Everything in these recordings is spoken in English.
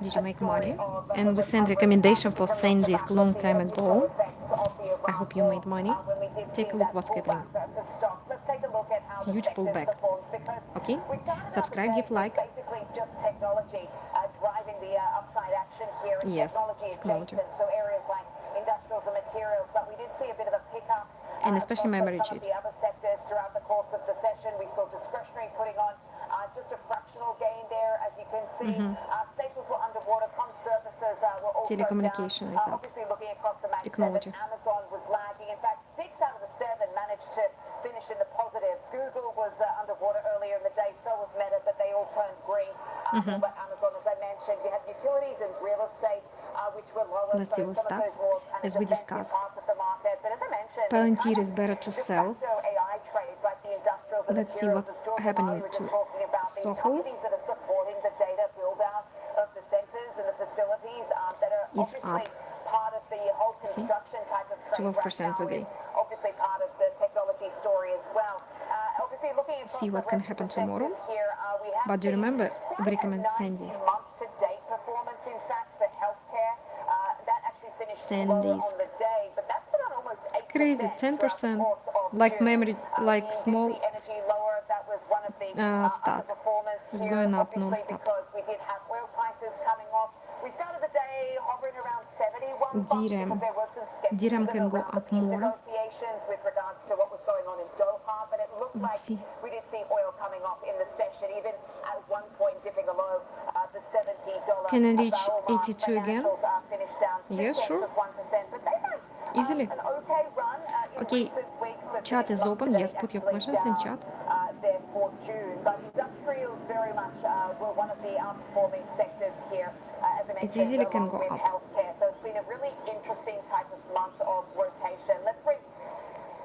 Did you make money? And we sent recommendation for Sandy's long time ago. I hope you made money. Take a look what's happening. Huge pullback. Okay? Subscribe, give like. Yes, technology. And especially memory chips. Throughout the course of the session, we saw discretionary putting on just a fractional gain there, as you can see. Staples were underwater, services were also Telecommunication down. is up. Obviously, looking across the match, Technology. Amazon was lagging. In fact, 6 out of the 7 managed to finish in the positive. Google was underwater earlier in the day, so was Meta, but they all turned green. But Amazon, as I mentioned, you have utilities and real estate, which were lower. Let's see what stats, as we discussed. Parts of the market. But as I mentioned, Palantir is better to sell. AI trades like the industrials and Let's see materials, what's as George and I happening were to just talking about, the Soho. companies that are supporting the data build-out of the centers and the facilities that are Is obviously up. part of the whole construction type of trade 12% right now today. is obviously part of the technology story as well. Obviously looking across See what the can rest of happen the tomorrow. sectors here, we have But do you seen remember, quite we recommend a nice Sandy's. month-to-date performance, in fact, for healthcare. That actually finished lower Sandy's. on the day, but that's been on almost 8% Crazy, throughout the 10%. course of Like June. memory, like We did small see energy lower. That was one of the stock. underperformers It's here, going up obviously, non-stop. because we did have oil prices coming off. We started the day hovering around 71 bucks Dirham. because there was some skepticism Dirham can go around the up peace more. negotiations with regards to what was going on in Doha, but it looked Let's like see. we did see oil coming off in the session, even at one point dipping below the $70 Can it a reach barrel mark. 82 again? Financials are finished down Yes, sure. 0.2%, but they've had Easily. an okay run in Okay, recent weeks, but chat finished is month open. to Yes, date put your actually questions in down, chat. there for June. But industrials very much were one of the outperforming sectors here, as I It's mentioned, easily can along go with up. healthcare. So it's been a really interesting type of month of rotation. Let's bring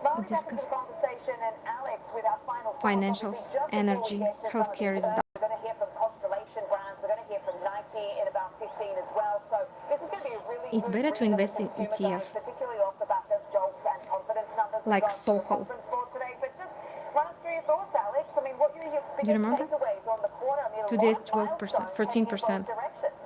Molly back into Discuss. the conversation, and Alex with our final thoughts. Financials, Obviously, just before we energy, get to some of healthcare these is down. we're going to hear from Constellation Brands. We're going to hear from Nike in about 15 as well. So this is going to be a really It's good better to read on the invest in consumer ETF. guys, particularly off the back of jobs and confidence numbers we Like got from the Soho. conference board today. But just run us through your thoughts, Alex. I mean, what are your biggest remember? takeaways on the quarter? I mean, a Today's lot of 12%, milestones heading in 13%. both directions.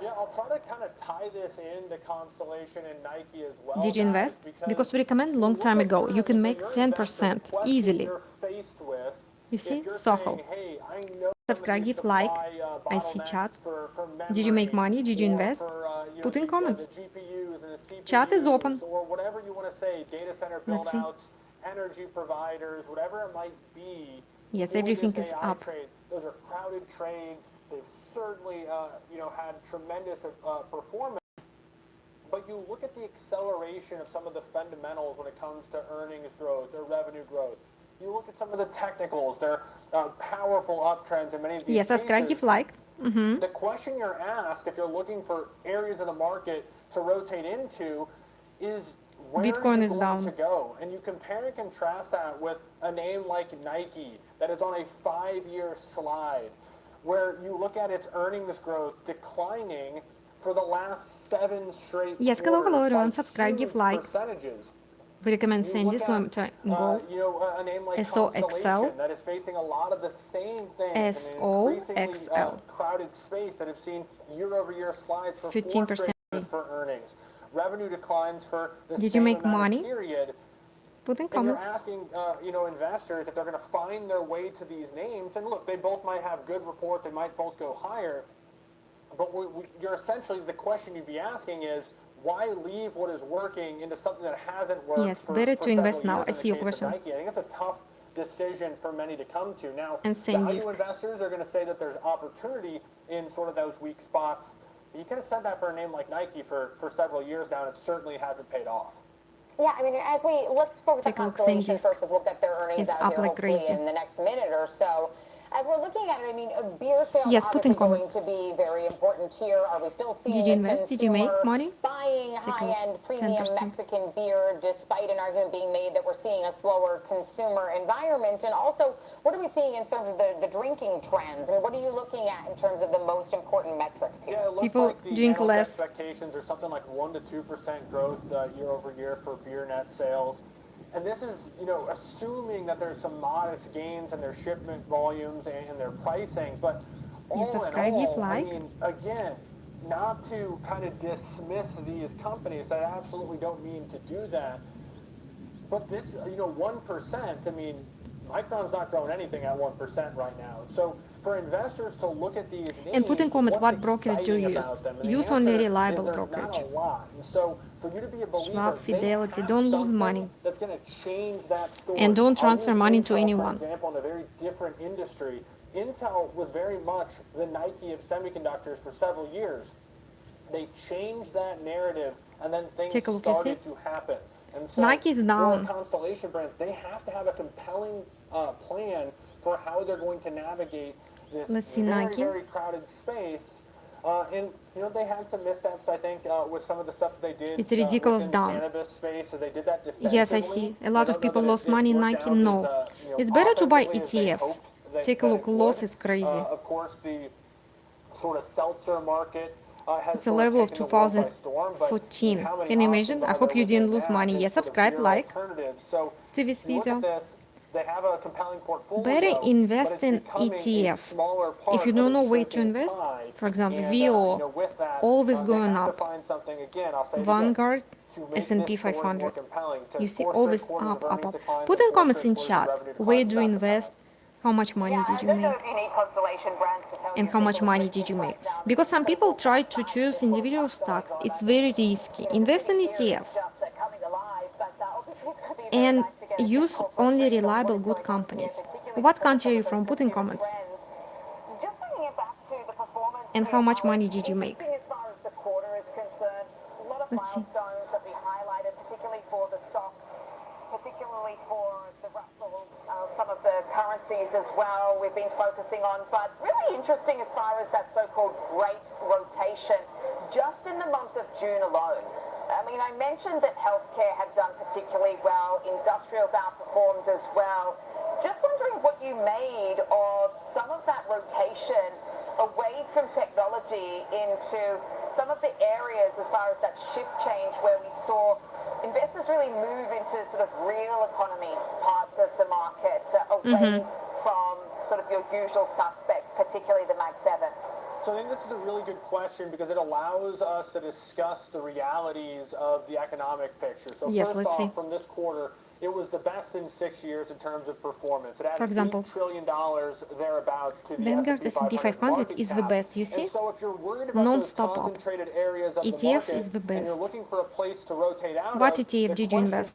Yeah, I'll try to kind of tie this into Constellation and Nike as well. Did you guys, invest? Because we recommend long look time at ago. one You of can the- make you're an 10% investor, the question easily. You're faced with, You if see, you're Soho. saying, hey, I know Subscribe, some of give these like. supply, I see bottlenecks chat. for Did you make memory money? Did you or invest? for, Put in comments. the GPUs and the CPUs Chat is open. or whatever you want to say, data center Let's see. build-outs, energy providers, whatever it might be. Yes, for everything this is AI up. trade. Those are crowded trades. They've certainly, had tremendous performance. But you look at the acceleration of some of the fundamentals when it comes to earnings growth or revenue growth. You look at some of the technicals, they're powerful uptrends in many of these Yes, subscribe, cases. give like. The question you're asked if you're looking for areas of the market to rotate into is where Bitcoin are you is going down. to go? And you compare and contrast that with a name like Nike that is on a 5-year slide where you look at its earnings growth declining for the last 7 straight Yes, hello, hello, quarters everyone. by Subscribe, give huge like. percentages. We recommend You Sandy's look long at, time ago. a name like SOXL. Constellation that is facing a lot of the same things in an increasingly SOXL. crowded space that have seen year-over-year slides for 15% 4 straight years for earnings. Revenue declines for the Did you same make amount money? of period. Put in And you're comments. asking, investors if they're going to find their way to these names. And look, they both might have good report. They might both go higher. But you're essentially, the question you'd be asking is, why leave what is working into something that hasn't worked Yes, for, better for to invest several now. years I in see the your case of question. Nike? I think it's a tough decision for many to come to. Now, And same value disc. investors are going to say that there's opportunity in sort of those weak spots. You could have said that for a name like Nike for several years now, and it certainly hasn't paid off. Yeah, I mean, let's focus on Take a look, Constellation Sandy's first, because we'll get their earnings is out up here like hopefully crazy. in the next minute or so. As we're looking at it, I mean, beer sales Yes, put in obviously going comments. to be very important here. Are we still seeing Did you the invest? Did you make consumer money? buying Take a look. high-end premium 10%. Mexican beer, despite an argument being made that we're seeing a slower consumer environment? And also, what are we seeing in terms of the drinking trends? I mean, what are you looking at in terms of the most important metrics here? Yeah, it looks People like the drink analyst less. expectations are something like 1 to 2% growth year over year for beer net sales. And this is, assuming that there's some modest gains in their shipment volumes and their pricing. But You subscribe, give I like. mean, again, not to kind of dismiss these companies, I absolutely don't mean to do that. But this, 1%, I mean, Micron's not growing anything at 1% right now. So for investors to look at these names, And put in comment what's what brokerage do you exciting use. about them? And the Use only answer reliable is there's not brokerage. a lot. And so for you to be a believer, Schwab, they Fidelity, have don't lose something money. that's going to change that story. And don't I'll transfer use money to Intel, anyone. For example, in a very different industry. Intel was very much the Nike of semiconductors for several years. They changed that narrative, and then things Take a look, you see? started to happen. And so Nike is down. for Constellation Brands, they have to have a compelling plan for how they're going to navigate this Let's see very, Nike. very crowded space. And they had some missteps, I think, with some of the stuff that they did. It's ridiculous within down. the cannabis space. So they did that defensively. Yes, I see. A lot I of don't know people that lost it money in worked Nike. out No. as, It's better to buy offensively as they ETFs. hoped Take a that look. it Loss would. is crazy. Of course, the sort of seltzer market has It's a sort level of taken the world by storm, but 2014. how many Can you imagine? options I are hope there you within didn't lose that money. as Yeah, sort of subscribe, beer like alternatives? So to this you look video. at this, they have a compelling portfolio. Better invest but it's in becoming a ETF. smaller part If you of don't a know where to shrinking invest, pie. for example, And, VO, with that, always they going have to up. find something, again, I'll say it Vanguard, again, to make S&P this story more 500. compelling, 'cause You see, 4 always straight quarters up, of up, earnings up. declines Put and in 4 comments straight in quarters of chat. revenue Where declines do is you not invest? compelling. How much money Yeah, did I you don't know make? if you need Constellation Brands to tell And you how much people money think did you it's make? right now Because some people incredible try to upside choose with all individual that's going stocks. on. It's I very think, risky. the Invest in city here ETF is just coming alive, but obviously it's going to be very and nice to get a good use corporate only read on what reliable is good going on here, companies. particularly What because of country some are you of from? those Put in consumer comments. trends. Just bringing it back to the performance And here, how much money Alex, did you make? interesting as far as the quarter is concerned. A lot of Let's see. milestones that we highlighted, particularly for the stocks, particularly for the Russell, some of the currencies as well we've been focusing on. But really interesting as far as that so-called great rotation, just in the month of June alone. I mean, I mentioned that healthcare had done particularly well, industrials outperformed as well. Just wondering what you made of some of that rotation away from technology into some of the areas as far as that shift change where we saw investors really move into sort of real economy parts of the market, away from sort of your usual suspects, particularly the Mag 7. So I think this is a really good question because it allows us to discuss the realities of the economic picture. So Yes, first let's off, see. from this quarter, it was the best in 6 years in terms of performance. It added For example, $8 trillion thereabouts to the Vanguard S&P S&P 500 market is the cap. best, you see? And so if you're worried about those Non-stop up. concentrated areas of the ETF market is the and you're best. looking for a place to rotate out What of, ETF the did you question invest?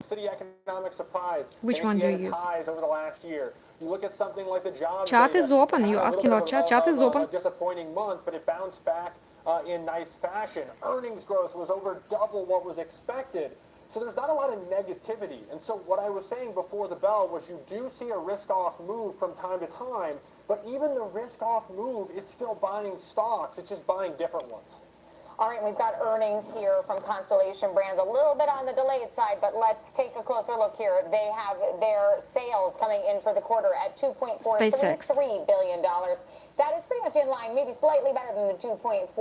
city economic surprise. Which and one it's do at you its use? highs over the last year. You look at something like the jobs Chat data, is open. it had You're a asking little about bit chat. Chat is of open. a disappointing month, but it bounced back in nice fashion. Earnings growth was over double what was expected. So there's not a lot of negativity. And so what I was saying before the bell was you do see a risk-off move from time to time, but even the risk-off move is still buying stocks. It's just buying different ones. All right, we've got earnings here from Constellation Brands, a little bit on the delayed side, but let's take a closer look here. They have their sales coming in for the quarter at $2.433 billion. That is pretty much in line, maybe slightly better than the $2.40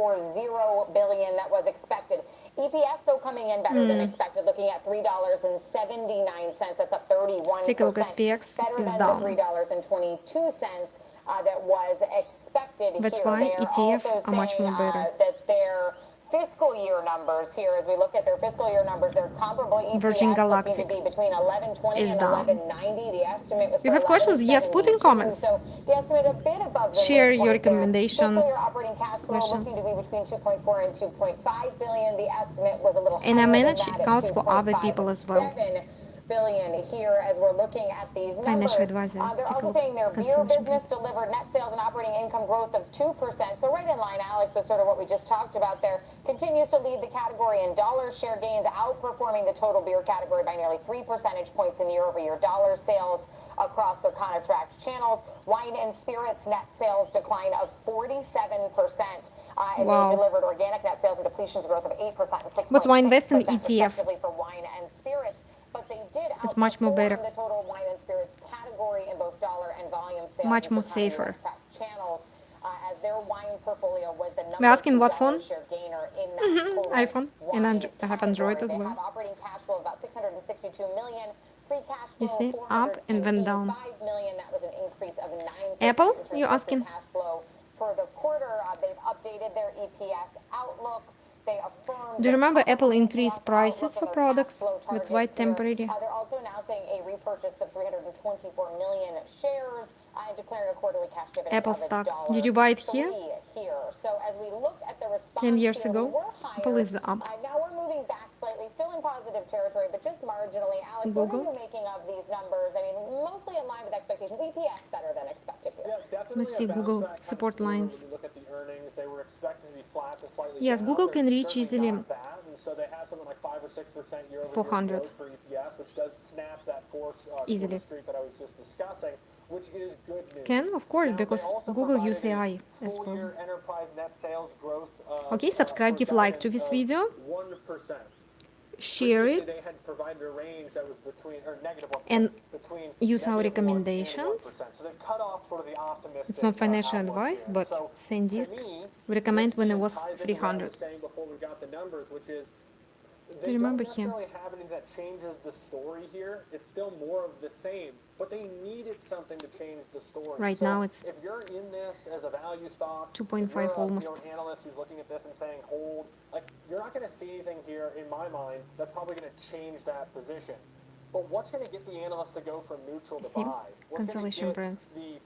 billion that was expected. EPS, though, coming in better than expected, looking at $3.79. That's up 31%. Take a look. SPX better is than down. the $3.22 that was expected That's here. why They are ETF also are much saying more better. that their fiscal year numbers here, as we look at their fiscal year numbers, their comparable EPS Virgin looking Galactic to be between 11.20 is and down. 11.90. The estimate was You for have questions? Yes, put in 11.72. comments. So the estimate a bit above the Share your midpoint there. recommendations, Fiscal year operating cash flow questions. looking to be between 2.4 and 2.5 billion. The estimate was a little And I higher manage than that accounts at for other people as well. 2.57 billion here as we're looking at these numbers. Financial advisor. They're Take a also look. saying their beer Constellation business delivered net sales and operating income growth of 2%. So right in line, Alex, with sort of what we just talked about there. Continues to lead the category in dollar share gains, outperforming the total beer category by nearly 3 percentage points in year-over-year dollar sales across their contract channels. Wine and spirits net sales decline of 47%. And Wow. they delivered organic net sales and depletions growth of 8% and 6.6%. But why invest in ETF? Respectively for wine and spirits. But they did It's much more better. outperform the total wine and spirits category in both dollar and volume sales. Much in more Circana safer. US channels, as their wine portfolio was the number We're asking 2 what dollar phone? share gainer in that total iPhone. And wine I have Android category. as They well. have operating cash flow of about $662 million Free cash You flow, see, up and went down. $485 million. That was an increase of 9% Apple, in terms you're of asking? free cash flow for the quarter. They've updated their EPS outlook. They affirmed Do you remember their Apple top-line increased EPS prices outlook for and their cash products? flow That's why targets here. temporary. They're also announcing a repurchase of 324 million shares and declaring a quarterly cash dividend Apple of stock. $1.03 Did you buy it here? So as we look at the response 10 years here, ago, we were higher. Apple is up. Now we're moving back slightly, still in positive territory, but just marginally. Alex, what are Google. you making of these numbers? I mean, mostly in line with expectations. EPS better than expected here. Yeah, definitely Let's see a bounce Google back coming support forward. lines. When you look at the earnings, they were expected to be flat to slightly Yes, down. Google They're can reach certainly easily not bad, and so they had something like 5 or 6% year-over-year 400. growth for EPS, which does snap that Easily. quarter streak that I was just discussing, which is good news. Can, of course, Now, because they also Google provided use AI a as well. full-year enterprise net sales growth. Okay, subscribe, for give like to guidance this of video, 1%. share Previously, it, they had provided a range that was between, or negative 1%, and between use our -1% and recommendations. 1%. So they've cut off sort of the optimistic It's not financial outlook advice, here. but So, same to disc. me, We recommend this when it again was ties into what I 300. was saying before we got the numbers, which is You they remember don't him? necessarily have anything that changes the story here. It's still more of the same, but they needed something to change the story. Right So now it's if you're in this as a value stock, 2.5 if you're almost. an analyst who's looking at this and saying hold, like you're not going to see anything here in my mind that's probably going to change that position. But what's going to get the analyst to go from neutral to See? buy? What's going to Constellation get brands. the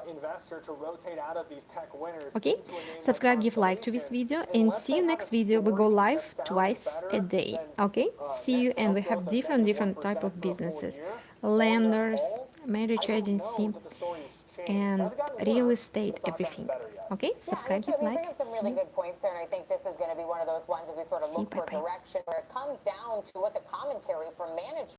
investor to rotate out of these tech winners Okay, into a name like subscribe, give like to this Constellation, video, and unless see they you have next a video. We go story live that sounds twice better a day. than, Okay, see net you, and sales we growth have of different -1% type of for a full businesses, year on their lenders, call, marriage I don't agency, know that the story has changed. It and hasn't gotten real worse, estate, it's not gotten everything. better yet. Okay, Yeah, subscribe, and so give you like. bring up some See really you. good points there, and I think this is going to be one of those ones as we sort of See you, look toward bye-bye. direction where it comes down to what the commentary from management